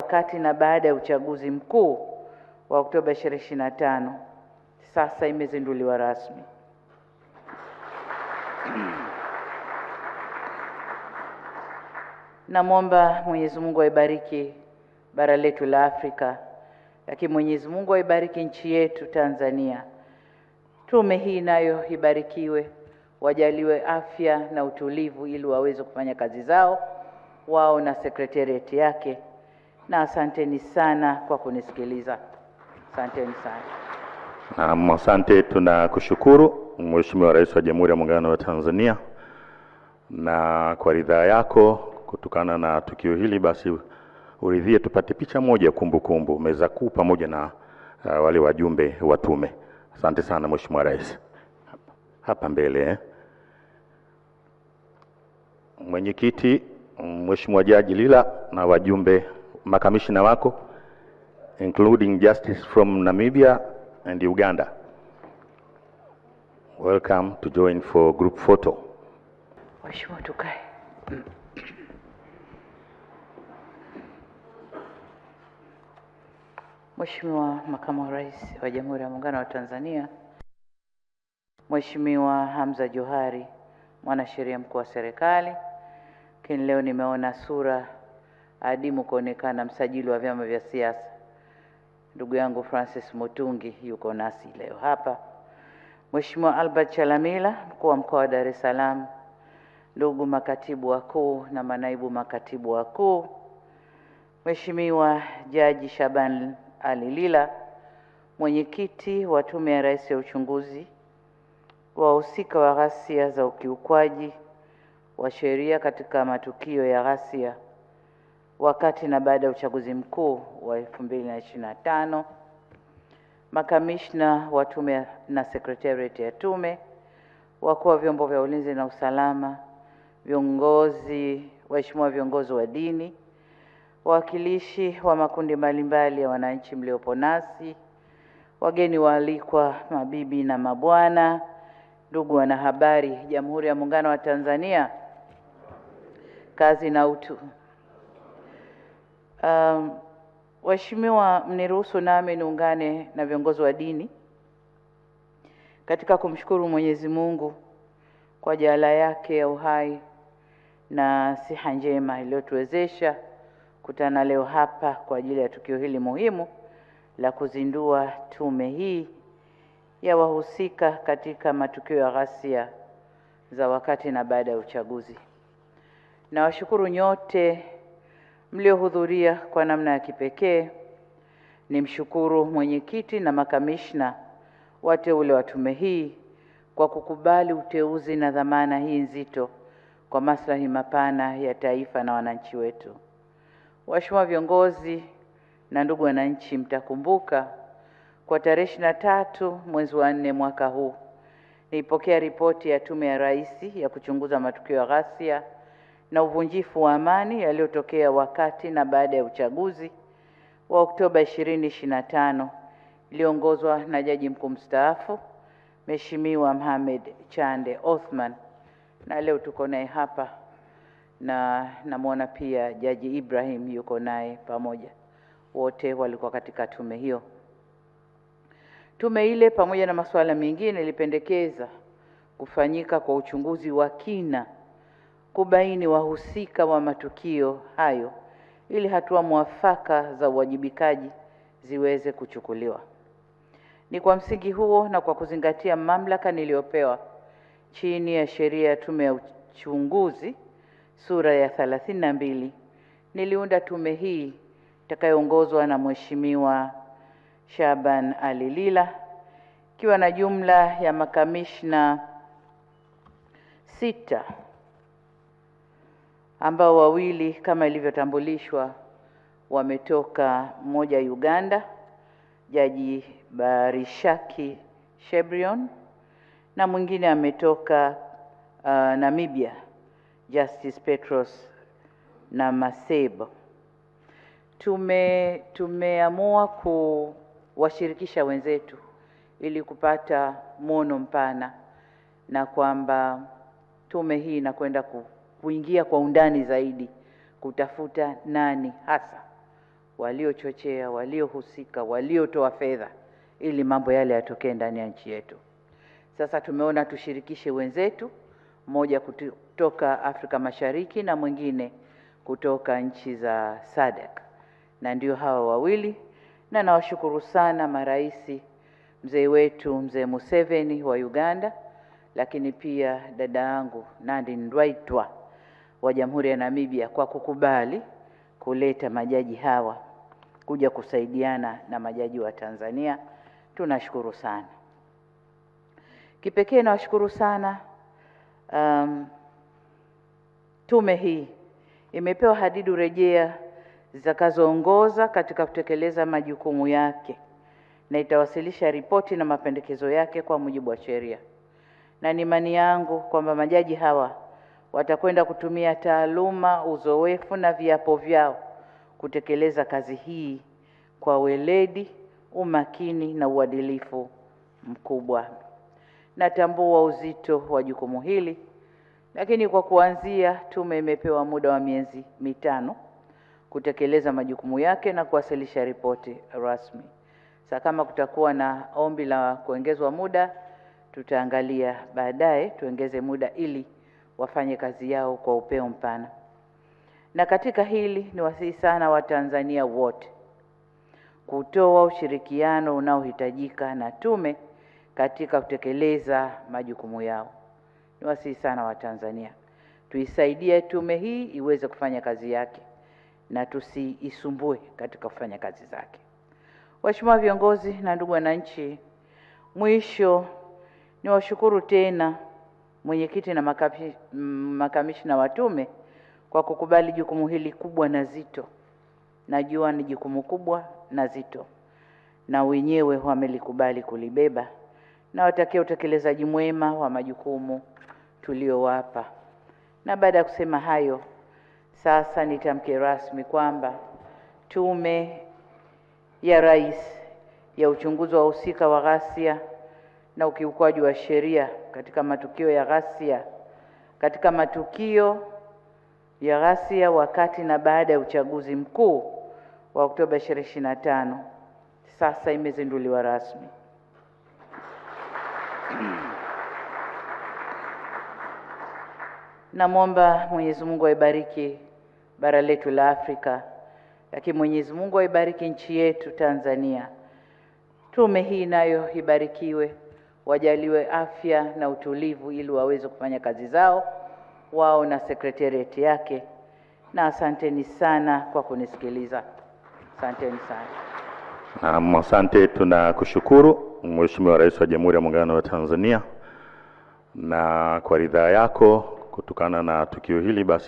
wakati na baada ya uchaguzi mkuu wa Oktoba 2025 sasa imezinduliwa rasmi. Namwomba Mwenyezi Mungu aibariki bara letu la Afrika, lakini Mwenyezi Mungu aibariki nchi yetu Tanzania. Tume hii nayo ibarikiwe, wajaliwe afya na utulivu ili waweze kufanya kazi zao wao na sekretarieti yake. Na asanteni sana kwa kunisikiliza. Asanteni sana. Asante, tunakushukuru Mheshimiwa Rais wa Jamhuri ya Muungano wa Tanzania, na kwa ridhaa yako kutokana na tukio hili basi uridhie tupate picha moja kumbukumbu meza kuu pamoja na wale wajumbe wa tume. Asante sana Mheshimiwa Rais. Hapa mbele Mwenyekiti Mheshimiwa Jaji Lila na wajumbe makamishna wako including Justice from Namibia and Uganda. Welcome to join for group photo. Mheshimiwa tukae. Mheshimiwa Makamu wa Rais wa Jamhuri ya Muungano wa Tanzania, Mheshimiwa Hamza Johari, mwanasheria mkuu wa serikali, lakini leo nimeona sura adimu kuonekana msajili wa vyama vya siasa, ndugu yangu Francis Mutungi yuko nasi leo hapa. Mheshimiwa Albert Chalamila, mkuu wa mkoa wa Dar es Salaam, ndugu makatibu wakuu na manaibu makatibu wakuu, Mheshimiwa Jaji Shaban Ali Lila, mwenyekiti wa Tume ya Rais ya uchunguzi, wahusika wa ghasia za ukiukwaji wa sheria katika matukio ya ghasia wakati na baada ya uchaguzi mkuu wa 2025, makamishna wa tume na secretariat ya tume, wakuu wa vyombo vya ulinzi na usalama, waheshimiwa viongozi wa dini, wawakilishi wa makundi mbalimbali ya wananchi mliopo nasi, wageni waalikwa, mabibi na mabwana, ndugu wanahabari, Jamhuri ya Muungano wa Tanzania, kazi na utu. Waheshimiwa, mniruhusu nami niungane na viongozi wa dini katika kumshukuru Mwenyezi Mungu kwa jaala yake ya uhai na siha njema iliyotuwezesha kutana leo hapa kwa ajili ya tukio hili muhimu la kuzindua tume hii ya wahusika katika matukio ya ghasia za wakati na baada ya uchaguzi. Nawashukuru nyote mliohudhuria kwa namna ya kipekee. Nimshukuru mwenyekiti na makamishna wateule wa tume hii kwa kukubali uteuzi na dhamana hii nzito kwa maslahi mapana ya taifa na wananchi wetu. Waheshimiwa viongozi na ndugu wananchi, mtakumbuka kwa tarehe 23 mwezi wa 4 mwaka huu nilipokea ripoti ya Tume ya Rais ya kuchunguza matukio ya ghasia na uvunjifu wa amani yaliyotokea wakati na baada ya uchaguzi wa Oktoba 2025 iliongozwa na Jaji Mkuu mstaafu Mheshimiwa Mohamed Chande Othman, na leo tuko naye hapa na namuona pia Jaji Ibrahim yuko naye pamoja. Wote walikuwa katika tume hiyo. Tume ile pamoja na masuala mengine ilipendekeza kufanyika kwa uchunguzi wa kina kubaini wahusika wa matukio hayo ili hatua mwafaka za uwajibikaji ziweze kuchukuliwa. Ni kwa msingi huo na kwa kuzingatia mamlaka niliyopewa chini ya sheria ya Tume ya Uchunguzi sura ya 32 niliunda tume hii itakayoongozwa na Mheshimiwa Shaban Ali Lila, ikiwa na jumla ya makamishna 6 ambao wawili kama ilivyotambulishwa wametoka, mmoja Uganda, Jaji Barishaki Shebrion, na mwingine ametoka Namibia, Justice Petros na Masebo. Tumeamua kuwashirikisha wenzetu ili kupata muono mpana, na kwamba tume hii inakwenda kuingia kwa undani zaidi kutafuta nani hasa waliochochea, waliohusika, waliotoa fedha ili mambo yale yatokee ndani ya nchi yetu. Sasa tumeona tushirikishe wenzetu, mmoja kutoka Afrika Mashariki na mwingine kutoka nchi za SADC, na ndio hawa wawili, na nawashukuru sana maraisi, mzee wetu mzee Museveni wa Uganda, lakini pia dada yangu Nandi Ndaitwah wa Jamhuri ya Namibia kwa kukubali kuleta majaji hawa kuja kusaidiana na majaji wa Tanzania. Tunashukuru sana. Kipekee nawashukuru sana tume hii imepewa hadidu rejea zitakazoongoza katika kutekeleza majukumu yake na itawasilisha ripoti na mapendekezo yake kwa mujibu wa sheria. Na ni imani yangu kwamba majaji hawa watakwenda kutumia taaluma, uzoefu na viapo vyao kutekeleza kazi hii kwa weledi, umakini na uadilifu mkubwa. Natambua uzito wa jukumu hili, lakini kwa kuanzia tume imepewa muda wa miezi 5 kutekeleza majukumu yake na kuwasilisha ripoti rasmi. Sasa kama kutakuwa na ombi la kuongezwa muda, tutaangalia baadaye tuongeze muda ili wafanye kazi yao kwa upeo mpana. Na katika hili ni wasihi sana Watanzania wote kutoa ushirikiano unaohitajika na tume katika kutekeleza majukumu yao. Ni wasihi sana Watanzania tuisaidie tume hii iweze kufanya kazi yake na tusiisumbue katika kufanya kazi zake. Waheshimiwa viongozi na ndugu wananchi, mwisho ni washukuru tena mwenyekiti na makamishna wa tume kwa kukubali jukumu hili kubwa na zito. Najua ni jukumu kubwa na zito, na wenyewe wamelikubali kulibeba, na watakia utekelezaji mwema wa majukumu tuliowapa. Na baada ya kusema hayo, sasa nitamke rasmi kwamba Tume ya Rais ya uchunguzi wa wahusika wa ghasia na ukiukwaji wa sheria katika matukio ya ghasia wakati na baada ya uchaguzi mkuu wa Oktoba 2025 sasa imezinduliwa rasmi. Namwomba Mwenyezi Mungu aibariki bara letu la Afrika, lakini Mwenyezi Mungu aibariki nchi yetu Tanzania. Tume hii nayo ibarikiwe, wajaliwe afya na utulivu ili waweze kufanya kazi zao wao na secretariat yake. Na asanteni sana kwa kunisikiliza. Asanteni sana. Asante, tunakushukuru Mheshimiwa Rais wa Jamhuri ya Muungano wa Tanzania, na kwa ridhaa yako kutokana na tukio hili basi